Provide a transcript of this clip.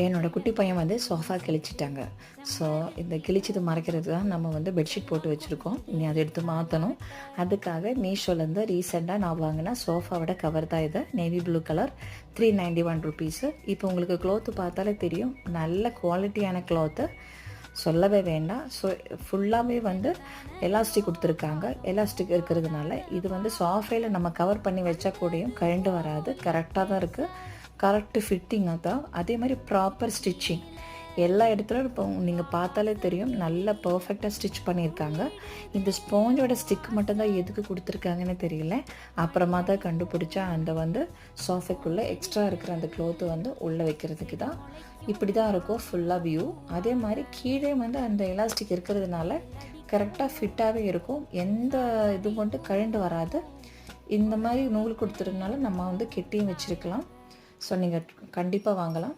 என்னோட குட்டி பையன் வந்து சோஃபா கிழிச்சிட்டாங்க. ஸோ இந்த கிழிச்சது மறைக்கிறது தான் நம்ம வந்து பெட்ஷீட் போட்டு வச்சுருக்கோம். இனி அதை எடுத்து மாற்றணும். அதுக்காக மீஷோலேருந்து ரீசெண்டாக நான் வாங்கின சோஃபாவோட கவர் தான் இது. Navy blue colour, 391 rupees. இப்போ உங்களுக்கு க்ளாத்து பார்த்தாலே தெரியும், நல்ல குவாலிட்டியான க்ளாத்து, சொல்லவே வேண்டாம். ஸோ ஃபுல்லாகவே வந்து எலாஸ்டிக் கொடுத்துருக்காங்க. எலாஸ்டிக் இருக்கிறதுனால இது வந்து சோஃபையில் நம்ம கவர் பண்ணி வச்சா கூடயும் கழண்டு வராது. கரெக்டாக தான் இருக்குது. கரெக்டு ஃபிட்டிங்காக தான். அதே மாதிரி ப்ராப்பர் ஸ்டிச்சிங் எல்லா இடத்துலையும் இப்போ நீங்கள் பார்த்தாலே தெரியும், நல்லா பர்ஃபெக்டாக ஸ்டிச் பண்ணியிருக்காங்க. இந்த ஸ்பாஞ்சோட ஸ்டிக் மட்டும்தான் எதுக்கு கொடுத்துருக்காங்கன்னு தெரியல. அப்புறமா தான் கண்டுபிடிச்சா அந்த வந்து சோஃபைக்குள்ளே எக்ஸ்ட்ரா இருக்கிற அந்த க்ளோத்து வந்து உள்ளே வைக்கிறதுக்கு தான். இப்படி தான் இருக்கும் ஃபுல்லாக வியூ. அதே மாதிரி கீழே வந்து அந்த எலாஸ்டிக் இருக்கிறதுனால கரெக்டாக ஃபிட்டாகவே இருக்கும். எந்த இது மட்டும் கழண்டு வராது. இந்த மாதிரி நூல் கொடுத்துறதுனால நம்ம வந்து கெட்டியும் வச்சுருக்கலாம். ஸோ நீங்கள் கண்டிப்பாக வாங்கலாம்.